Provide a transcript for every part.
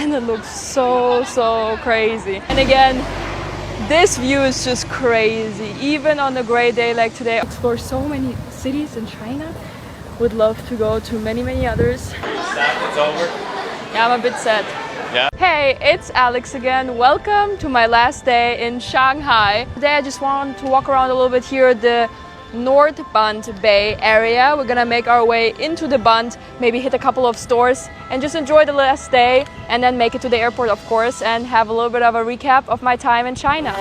and it looks so crazy. And again, this view is just crazy. Even on a great day like today, I explore so many cities in China. Would love to go to many others. Sad it's over? Yeah, I'm a bit sad. Yeah. Hey, it's Alex again. Welcome to my last day in Shanghai. Today I just want to walk around a little bit here, the North Bund Bay area. We're gonna make our way into the Bund, maybe hit a couple of stores and just enjoy the last day and then make it to the airport, of course, and have a little bit of a recap of my time in China.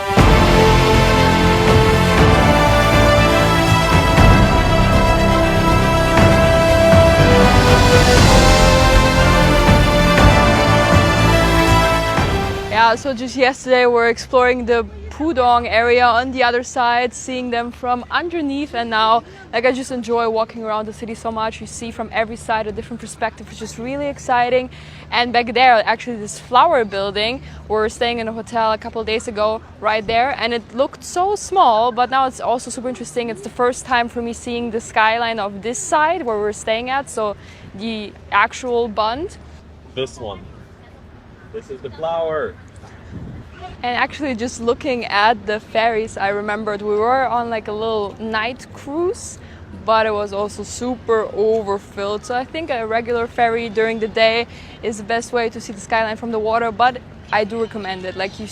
Yeah, so just yesterday we're exploring the Pudong area on the other side, seeing them from underneath, and now I just enjoy walking around the city so much. You see from every side a different perspective, which is really exciting. And back there, actually this flower building, we were staying in a hotel a couple of days ago right there, and it looked so small, but now it's also super interesting. It's the first time for me seeing the skyline of this side where we're staying at, so the actual Bund. This one. This is the flower. And actually just looking at the ferries, I remembered we were on like a little night cruise, but it was also super overfilled. So I think a regular ferry during the day is the best way to see the skyline from the water, but I do recommend it. Like you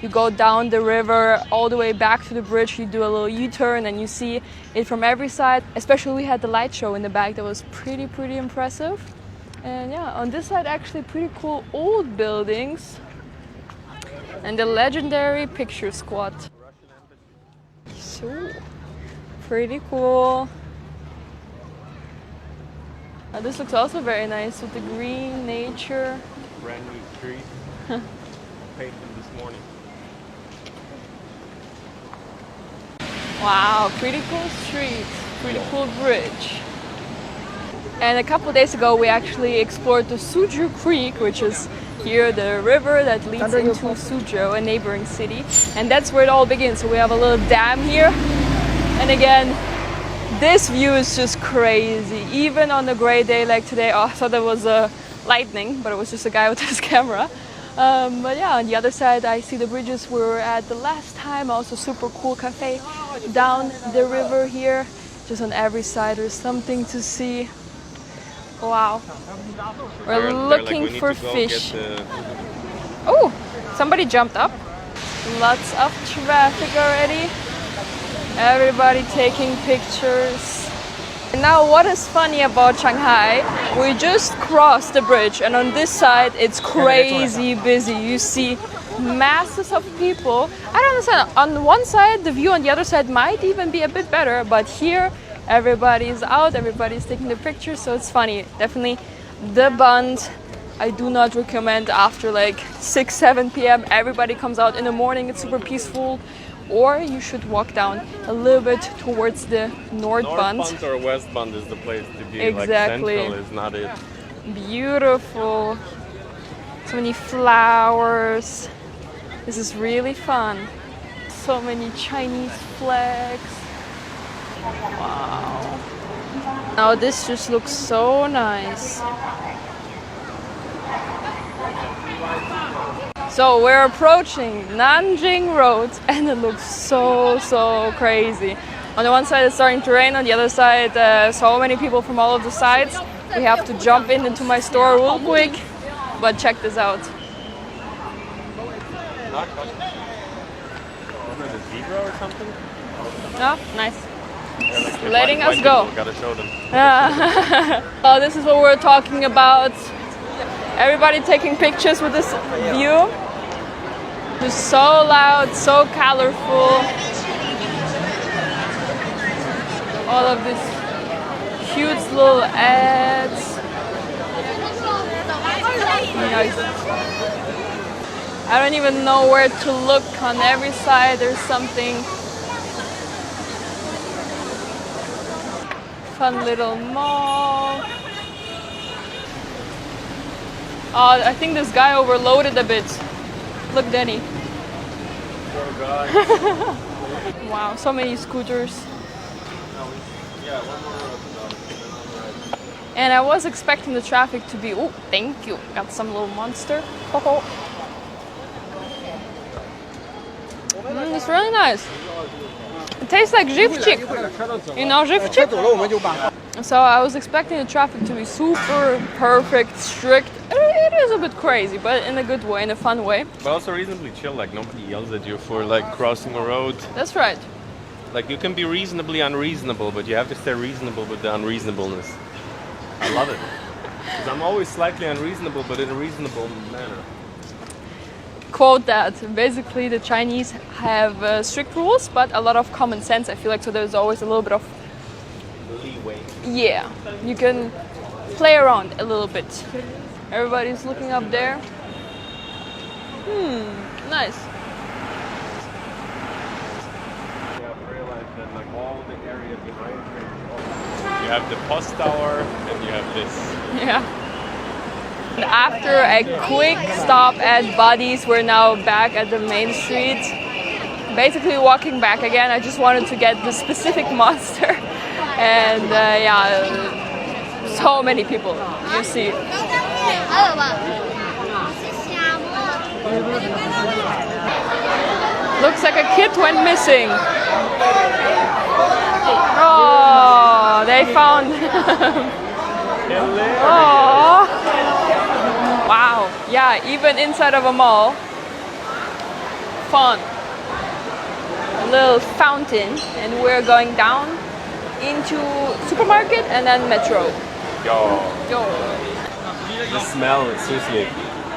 go down the river all the way back to the bridge, you do a little U-turn and you see it from every side. Especially we had the light show in the back that was pretty impressive. And yeah, on this side actually pretty cool old buildings. And the legendary picture squad. So, pretty cool. This looks also very nice with the green nature. Brand new tree. Painted this morning. Wow, pretty cool street, pretty cool bridge. And a couple of days ago we actually explored the Suzhou Creek, which is here the river that leads into Suzhou, a neighboring city, and that's where it all begins. So we have a little dam here, and again this view is just crazy. Even on a great day like today, I thought there was lightning, but it was just a guy with his camera. But yeah, on the other side I see the bridges we were at the last time. Also super cool cafe down the river here. Just on every side there's something to see. Wow, we're looking for fish. Oh, somebody jumped up. Lots of traffic already. Everybody taking pictures. And now what is funny about Shanghai, we just crossed the bridge and on this side it's crazy busy. You see masses of people. I don't understand, on one side the view on the other side might even be a bit better, but here everybody's out, everybody's taking the pictures, so it's funny. Definitely the Bund, I do not recommend after like 6-7 p.m. Everybody comes out in the morning, it's super peaceful. Or you should walk down a little bit towards the North Bund. North Bund or West Bund is the place to be. Exactly. Like Central is not it. Beautiful. So many flowers. This is really fun. So many Chinese flags. Wow. Now this just looks so nice. So we're approaching Nanjing Road and it looks so crazy. On the one side it's starting to rain, on the other side so many people from all of the sides. We have to jump into my store real quick, but check this out. A zebra or something? Oh, nice. Yeah, like Letting us go. Gotta show them. Oh, this is what we're talking about. Everybody taking pictures with this view. Just so loud, so colorful. All of these huge little ads. Nice. I don't even know where to look. On every side there's something. Fun little mall. Oh, I think this guy overloaded a bit. Look, Denny. Poor guy. Wow, so many scooters. And I was expecting the traffic to be, oh, thank you. Got some little monster. It's really nice. It tastes like живчик. You know живчик? So I was expecting the traffic to be super perfect, strict. It is a bit crazy, but in a good way, in a fun way. But also reasonably chill, like nobody yells at you for like crossing a road. That's right. Like you can be reasonably unreasonable, but you have to stay reasonable with the unreasonableness. I love it. Because I'm always slightly unreasonable, but in a reasonable manner. Quote that. Basically, the Chinese have strict rules, but a lot of common sense, I feel like. So there's always a little bit of Leeway. yeah, you can play around a little bit. Everybody's looking up there. Nice. I've realized that like all the area behind you have the post tower and you have this. Yeah. And after a quick stop at Buddy's, we're now back at the main street. Basically walking back again. I just wanted to get the specific monster. And yeah, so many people, you see. Looks like a kid went missing. Oh, they found him. Oh, wow. Yeah, even inside of a mall. Fun. A little fountain, and we're going down into supermarket and then metro. Yo. The smell, seriously.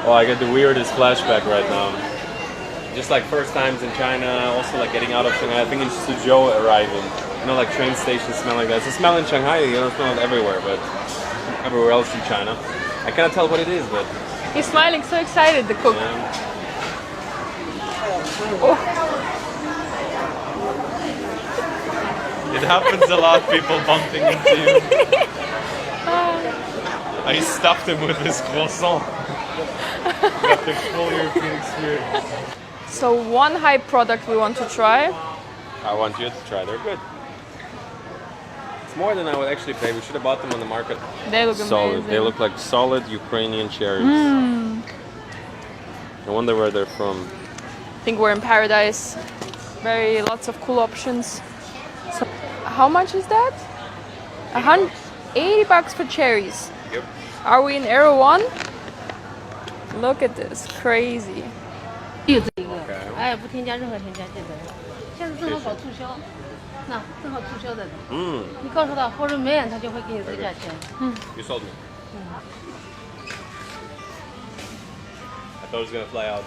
Oh, I get the weirdest flashback right now. Just like first times in China, also like getting out of Shanghai. I think in Suzhou arriving. You know, like train stations smell like that. It's a smell in Shanghai, you don't smell it everywhere, but everywhere else in China. I cannot tell what it is, but... He's smiling, so excited, the cook. Yeah. Oh. It happens a lot, people bumping into you. I stuffed him with his croissant. Got the full European experience. So one hype product we want to try. I want you to try, they're good. It's more than I would actually pay. We should have bought them on the market. They look solid. amazing. They look like solid Ukrainian cherries. I wonder where they're from. I think we're in paradise. Lots of cool options. So, how much is that? 80 bucks for cherries. Yep. Are we in Era 1? Look at this, crazy. 哎，不添加任何添加剂的，现在正好搞促销，那正好促销的。你告诉他或者没人，他就会给你这价钱。You sold me. I thought it was gonna fly out.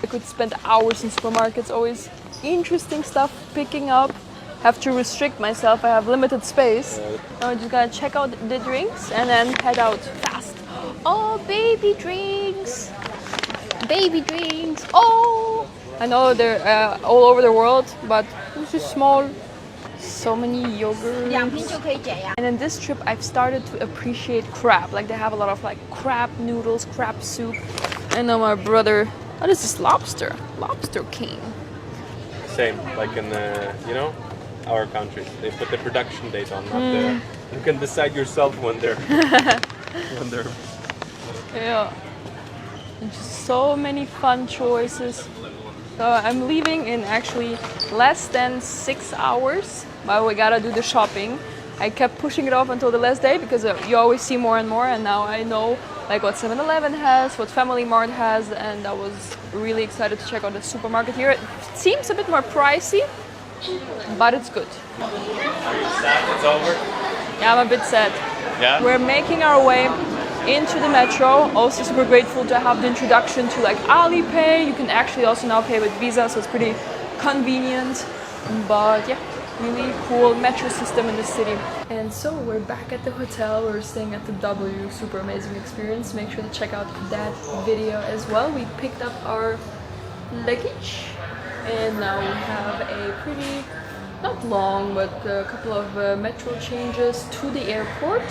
I could spend hours in supermarkets, always interesting stuff picking up. Have to restrict myself, I have limited space. Now I just gotta check out the drinks and then head out fast. Oh, baby drinks! Baby drinks! Oh! I know they're all over the world, but this is small. So many yogurts. And in this trip, I've started to appreciate crab. Like they have a lot of like crab noodles, crab soup. I know my brother. What is this lobster? Lobster king. Same, like in you know, our countries. They put the production date on, not the. You can decide yourself when they're Yeah. And just so many fun choices. So I'm leaving in actually less than 6 hours, but we gotta do the shopping. I kept pushing it off until the last day because you always see more and more, and now I know like what 7-Eleven has, what Family Mart has, and I was really excited to check out the supermarket here. It seems a bit more pricey, but it's good. Are you sad it's over? Yeah, I'm a bit sad. Yeah? We're making our way into the metro. Also super grateful to have the introduction to like Alipay. You can actually also now pay with Visa, so it's pretty convenient. But yeah, really cool metro system in the city. And so we're back at the hotel. We're staying at the W. Super amazing experience. Make sure to check out that video as well. We picked up our luggage and now we have a pretty, not long, but a couple of metro changes to the airport.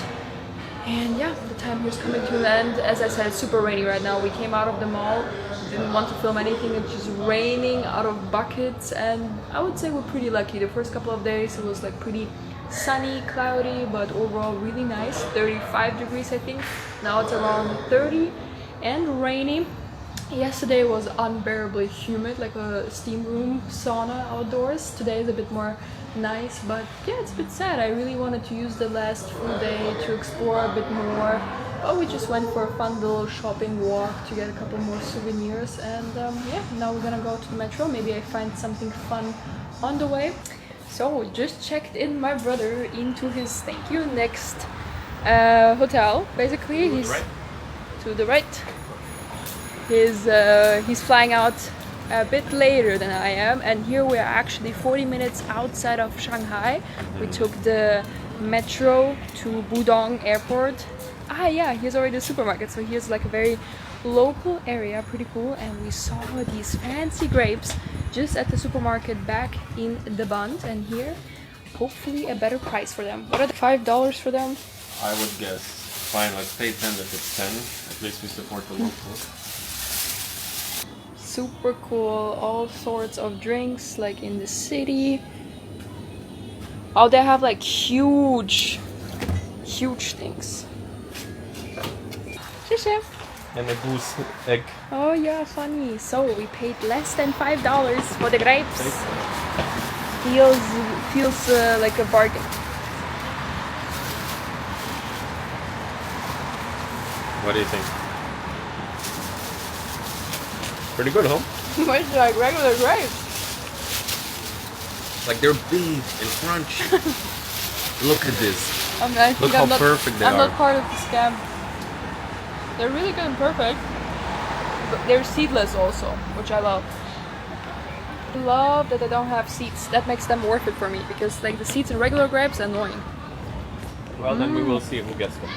And yeah, the time here's coming to an end. As I said, it's super rainy right now. We came out of the mall, didn't want to film anything. It's just raining out of buckets, and I would say we're pretty lucky. The first couple of days it was like pretty sunny, cloudy, but overall really nice. 35 degrees I think. Now it's around 30 and rainy. Yesterday was unbearably humid, like a steam room sauna outdoors. Today is a bit more nice, but yeah, it's a bit sad. I really wanted to use the last full day to explore a bit more. But we just went for a fun little shopping walk to get a couple more souvenirs, and yeah, now we're gonna go to the metro. Maybe I find something fun on the way. So just checked in my brother into his next hotel. Basically, he's to the right. He's flying out a bit later than I am, and here we are actually 40 minutes outside of Shanghai. We took the metro to Pudong Airport. Ah yeah, here's already a supermarket, so here's like a very local area, pretty cool. And we saw these fancy grapes just at the supermarket back in the Bund, and here hopefully a better price for them. What are the $5 for them? I would guess. Fine, let's pay 10 if it's 10. At least we support the locals. Super cool, all sorts of drinks like in the city. Oh, they have like huge things. And a goose egg. Oh yeah, funny. So we paid less than $5 for the grapes. Feels like a bargain. What do you think? Pretty good, huh? It's like regular grapes. Like they're big and crunchy. Look at this. Look how perfect they are. I'm not part of the scam. They're really good and perfect. But they're seedless also, which I love. I love that they don't have seeds. That makes them worth it for me, because like the seeds in regular grapes are annoying. Well, then we will see who gets them.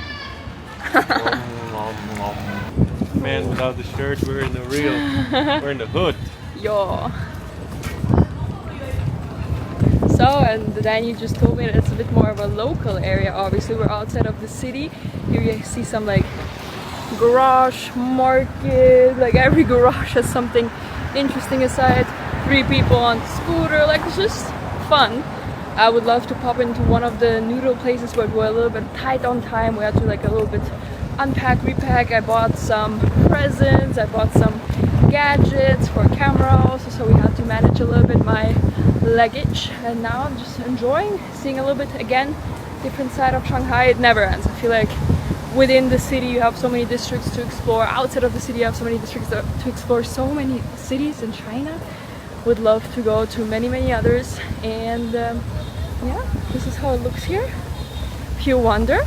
Man without the shirt, we're in the we're in the hood. Yo. So, and then you just told me that it's a bit more of a local area. Obviously, we're outside of the city. Here you see some like garage market. Like every garage has something interesting aside. 3 people on the scooter. Like it's just fun. I would love to pop into one of the noodle places, but we're a little bit tight on time. We had to like a little bit unpack, repack. I bought some presents, I bought some gadgets for camera also, so we had to manage a little bit my luggage. And now I'm just enjoying seeing a little bit again different side of Shanghai. It never ends. I feel like within the city you have so many districts to explore. Outside of the city you have so many districts to explore. So many cities in China. Would love to go to many others. And yeah, this is how it looks here, if you wonder.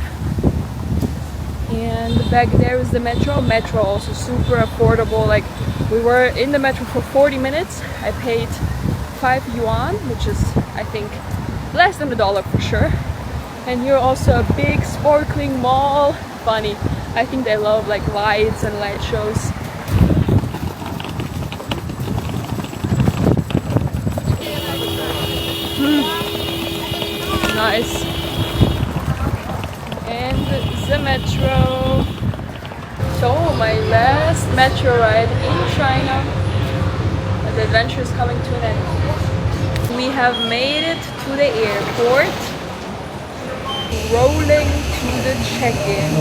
And back there is the metro. Metro also super affordable. Like we were in the metro for 40 minutes. I paid 5 yuan, which is I think less than $1 for sure. And here also a big sparkling mall. Funny, I think they love like lights and light shows. Nice. And the metro. So my last metro ride in China. The adventure is coming to an end. We have made it to the airport. Rolling to the check-in.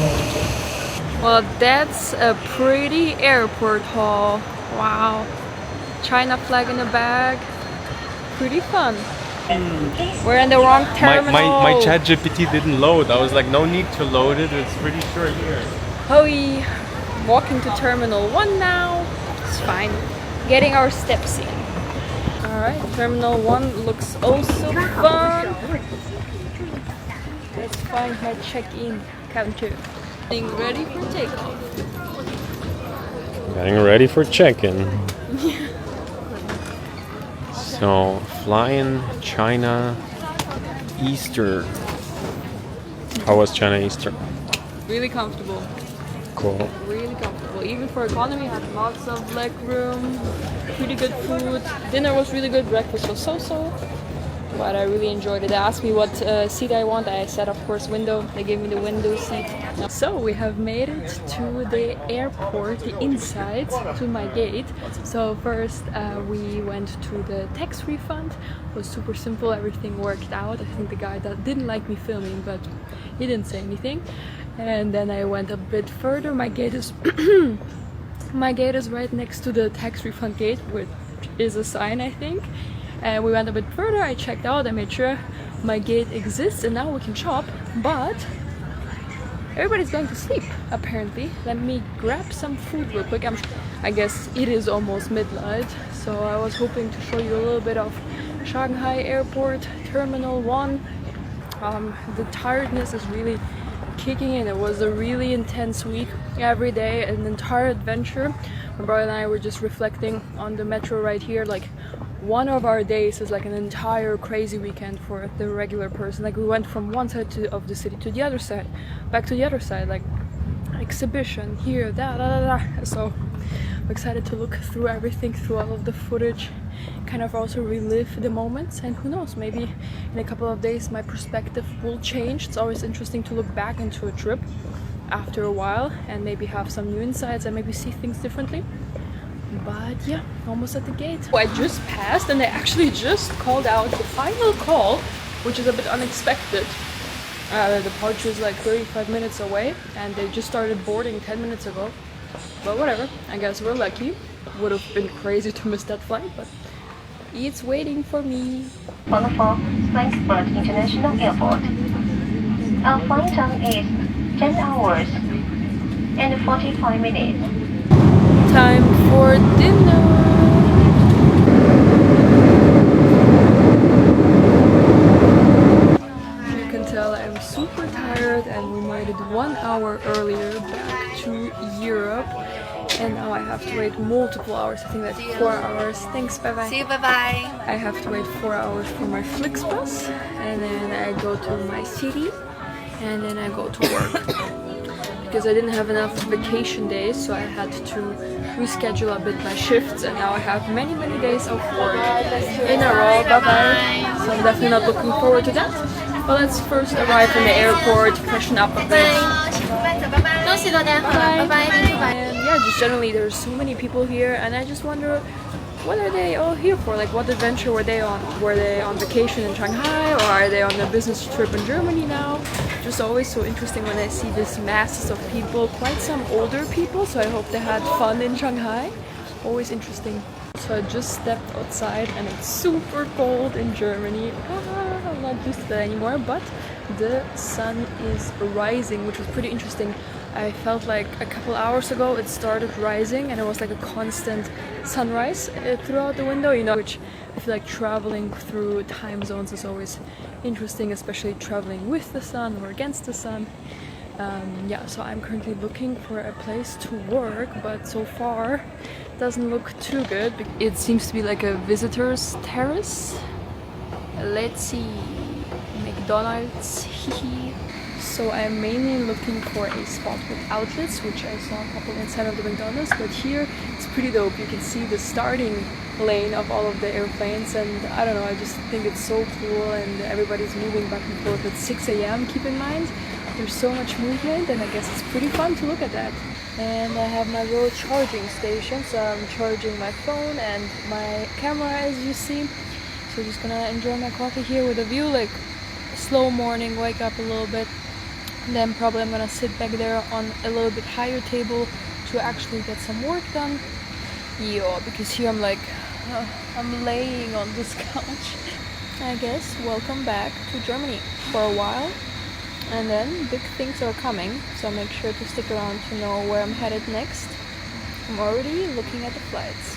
Well, that's a pretty airport hall. Wow. China flag in the bag. Pretty fun. We're in the wrong terminal. My ChatGPT didn't load. I was like, no need to load it. It's pretty sure here. Hoi. Walking to Terminal 1 now. It's fine. Getting our steps in. Alright, Terminal 1 looks also fun. Let's find my check-in counter. Getting ready for takeoff. Getting ready for check-in. So, flying China Easter. How was China Easter? Really comfortable. Cool. Really comfortable. Even for economy, had lots of leg room. Pretty good food. Dinner was really good. Breakfast was so-so. but I really enjoyed it. They asked me what seat I want. I said, of course, window. They gave me the window seat. So we have made it to the airport, the inside, to my gate. So first we went to the tax refund. It was super simple. Everything worked out. I think the guy that didn't like me filming, but he didn't say anything. And then I went a bit further. My gate is my gate is right next to the tax refund gate, which is a sign, I think. And we went a bit further. I checked out. I made sure my gate exists, and now we can shop. But everybody's going to sleep apparently. Let me grab some food real quick. I guess it is almost midnight, so I was hoping to show you a little bit of Shanghai Airport Terminal 1. The tiredness is really kicking in. It was a really intense week. Every day an entire adventure. My brother and I were just reflecting on the metro right here. Like, one of our days is like an entire crazy weekend for the regular person. Like, we went from one side of the city to the other side, back to the other side, like exhibition here, So I'm excited to look through everything, through all of the footage, kind of also relive the moments. And who knows, maybe in a couple of days my perspective will change. It's always interesting to look back into a trip after a while and maybe have some new insights and maybe see things differently. But yeah, almost at the gate. I just passed and they actually just called out the final call, which is a bit unexpected. The departure is like 35 minutes away and they just started boarding 10 minutes ago. But whatever, I guess we're lucky. Would have been crazy to miss that flight, but it's waiting for me. For Frankfurt International Airport. Our flight time is 10 hours and 45 minutes. Time for dinner. You can tell I'm super tired and we made it 1 hour earlier back to Europe. And now I have to wait multiple hours, I think like 4 hours. Thanks, bye bye. See you, bye bye. I have to wait 4 hours for my Flixbus, and then I go to my city, and then I go to work. Because I didn't have enough vacation days, so I had to reschedule a bit my shifts, and now I have many days of work in a row. Bye bye. So I'm definitely not looking forward to that. But let's first arrive in the airport, freshen up a bit. And yeah, just generally there's so many people here, and I just wonder, what are they all here for? Like, what adventure were they on? Were they on vacation in Shanghai, or are they on a business trip in Germany now? Just always so interesting when I see this masses of people, quite some older people, so I hope they had fun in Shanghai. Always interesting. So I just stepped outside and it's super cold in Germany. I'm not used to that anymore, but the sun is rising, which was pretty interesting. I felt like a couple hours ago it started rising and it was like a constant sunrise throughout the window, you know, which I feel like traveling through time zones is always interesting, especially traveling with the sun or against the sun. Yeah, so I'm currently looking for a place to work, but so far it doesn't look too good. It seems to be like a visitor's terrace. Let's see, McDonald's. So I'm mainly looking for a spot with outlets, which I saw a couple inside of the McDonald's, but here it's pretty dope. You can see the starting lane of all of the airplanes, and I don't know, I just think it's so cool, and everybody's moving back and forth at 6 a.m. Keep in mind, there's so much movement, and I guess it's pretty fun to look at that. And I have my little charging station, so I'm charging my phone and my camera, as you see. So just gonna enjoy my coffee here with a view, like slow morning, wake up a little bit. Then probably I'm gonna sit back there on a little bit higher table to actually get some work done. Yeah, because here I'm like, I'm laying on this couch. I guess welcome back to Germany for a while. And then big things are coming, so make sure to stick around to know where I'm headed next. I'm already looking at the flights.